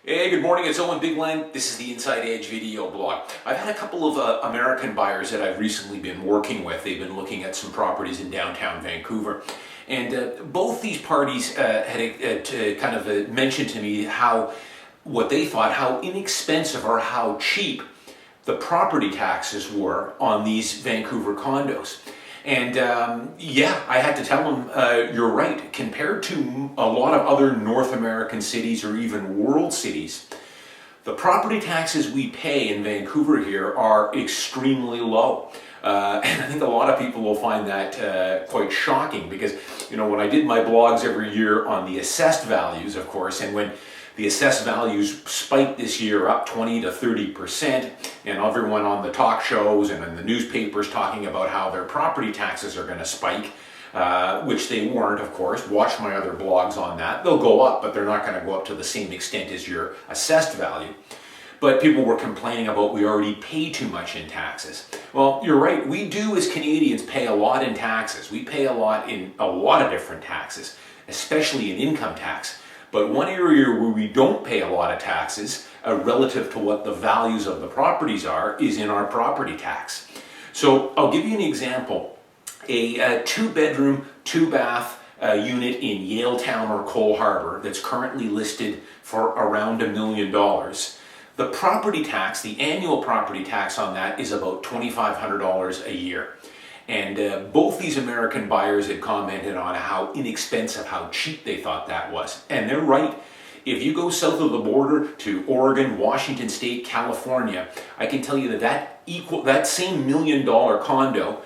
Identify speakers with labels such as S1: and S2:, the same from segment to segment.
S1: Hey, good morning, it's Owen Bigland. This is the Inside Edge video blog. I've had a couple of American buyers that I've recently been working with. They've been looking at some properties in downtown Vancouver. And both these parties had mentioned to me what they thought, how inexpensive or how cheap the property taxes were on these Vancouver condos. And I had to tell them, you're right, compared to a lot of other North American cities or even world cities, the property taxes we pay in Vancouver here are extremely low. And I think a lot of people will find that quite shocking because, you know, when I did my blogs every year on the assessed values, of course, and when the assessed values spiked this year up 20 to 30%, and everyone on the talk shows and in the newspapers talking about how their property taxes are going to spike, which they weren't, of course. Watch my other blogs on that. They'll go up, but they're not going to go up to the same extent as your assessed value. But people were complaining about we already pay too much in taxes. Well, you're right. We do as Canadians pay a lot in taxes. We pay a lot in a lot of different taxes, especially in income tax. But one area where we don't pay a lot of taxes relative to what the values of the properties are is in our property tax. So I'll give you an example. A two-bedroom, two-bath unit in Yaletown or Cole Harbour that's currently listed for around $1 million. The property tax, the annual property tax on that is about $2,500 a year. And both these American buyers had commented on how inexpensive, how cheap they thought that was. And they're right. If you go south of the border to Oregon, Washington State, California, I can tell you that same $1 million condo,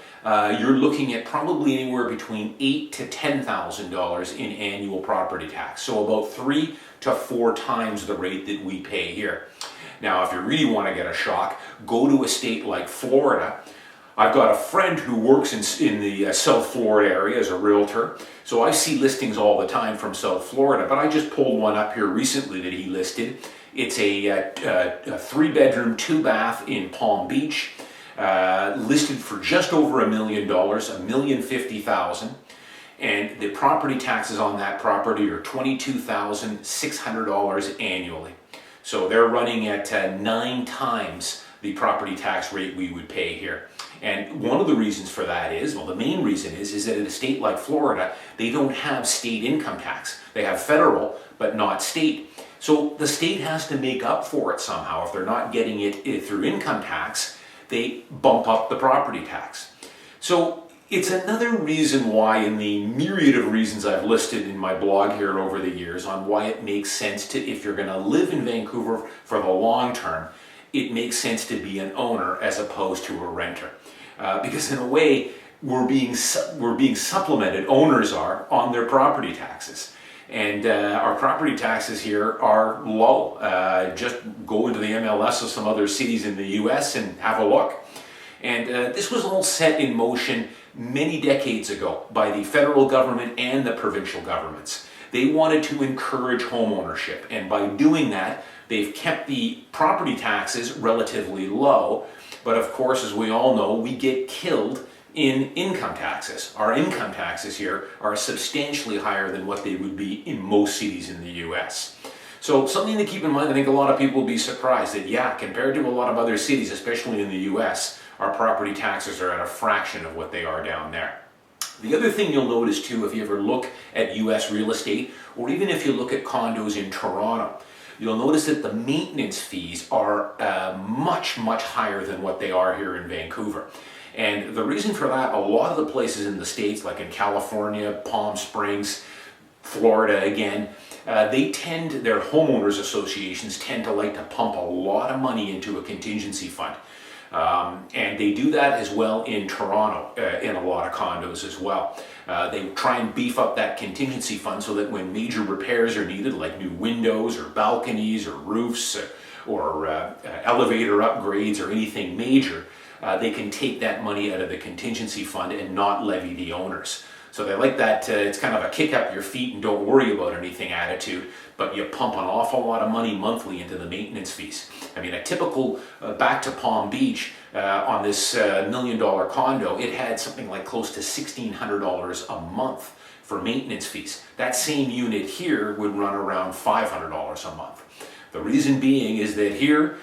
S1: you're looking at probably anywhere between $8,000 to $10,000 in annual property tax. So about 3 to 4 times the rate that we pay here. Now, if you really want to get a shock, go to a state like Florida. I've got a friend who works in the South Florida area as a realtor, so I see listings all the time from South Florida, but I just pulled one up here recently that he listed. It's a 3-bedroom, 2-bath in Palm Beach, listed for just over $1 million, $1,050,000, and the property taxes on that property are $22,600 annually. So they're running at 9 times the property tax rate we would pay here. And one of the reasons for that is, well, the main reason is that in a state like Florida, they don't have state income tax. They have federal, but not state. So the state has to make up for it somehow. If they're not getting it through income tax, they bump up the property tax. So it's another reason why, in the myriad of reasons I've listed in my blog here over the years, on why it makes sense to, if you're going to live in Vancouver for the long term, it makes sense to be an owner as opposed to a renter. Because in a way, we're being supplemented, owners are, on their property taxes. And our property taxes here are low. Just go into the MLS of some other cities in the US and have a look. And this was all set in motion many decades ago by the federal government and the provincial governments. They wanted to encourage home ownership, and by doing that, they've kept the property taxes relatively low. But of course, as we all know, we get killed in income taxes. Our income taxes here are substantially higher than what they would be in most cities in the US. So something to keep in mind. I think a lot of people will be surprised that, yeah, compared to a lot of other cities, especially in the US, our property taxes are at a fraction of what they are down there. The other thing you'll notice too, if you ever look at US real estate, or even if you look at condos in Toronto, you'll notice that the maintenance fees are much, much higher than what they are here in Vancouver. And the reason for that, a lot of the places in the States, like in California, Palm Springs, Florida again, their homeowners associations tend to like to pump a lot of money into a contingency fund. And they do that as well in Toronto, in a lot of condos as well. They try and beef up that contingency fund so that when major repairs are needed, like new windows or balconies or roofs or elevator upgrades or anything major, they can take that money out of the contingency fund and not levy the owners. So they like that, it's kind of a kick up your feet and don't worry about anything attitude, but you pump an awful lot of money monthly into the maintenance fees. I mean, a typical back to Palm Beach on this $1 million condo, it had something like close to $1,600 a month for maintenance fees. That same unit here would run around $500 a month. The reason being is that here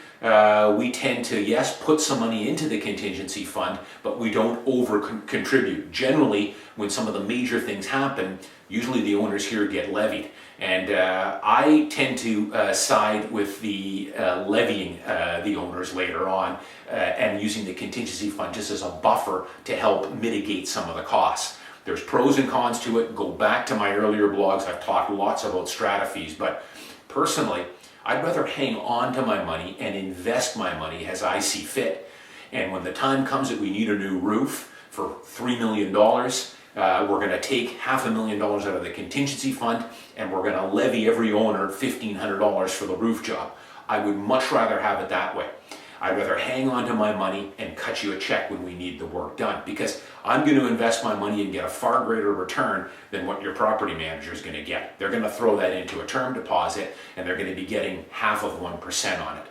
S1: we tend to, yes, put some money into the contingency fund, but we don't over contribute. Generally, when some of the major things happen, usually the owners here get levied. And I tend to side with the levying the owners later on and using the contingency fund just as a buffer to help mitigate some of the costs. There's pros and cons to it. Go back to my earlier blogs. I've talked lots about strata fees, but personally, I'd rather hang on to my money and invest my money as I see fit. And when the time comes that we need a new roof for $3 million, we're going to take $500,000 out of the contingency fund and we're going to levy every owner $1,500 for the roof job. I would much rather have it that way. I'd rather hang on to my money and cut you a check when we need the work done, because I'm going to invest my money and get a far greater return than what your property manager is going to get. They're going to throw that into a term deposit and they're going to be getting 0.5% on it.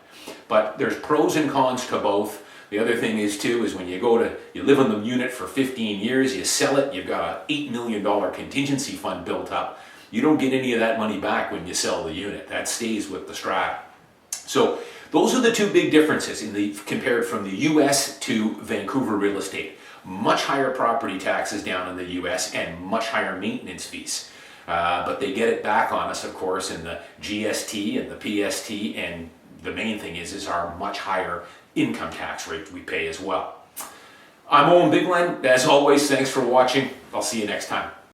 S1: But there's pros and cons to both. The other thing is too, is when you live in the unit for 15 years, you sell it, you've got an $8 million contingency fund built up. You don't get any of that money back when you sell the unit. That stays with the strata. So those are the two big differences compared from the US to Vancouver real estate. Much higher property taxes down in the US and much higher maintenance fees. But they get it back on us, of course, in the GST and the PST, and the main thing is our much higher income tax rate we pay as well. I'm Owen Bigland. As always, thanks for watching. I'll see you next time.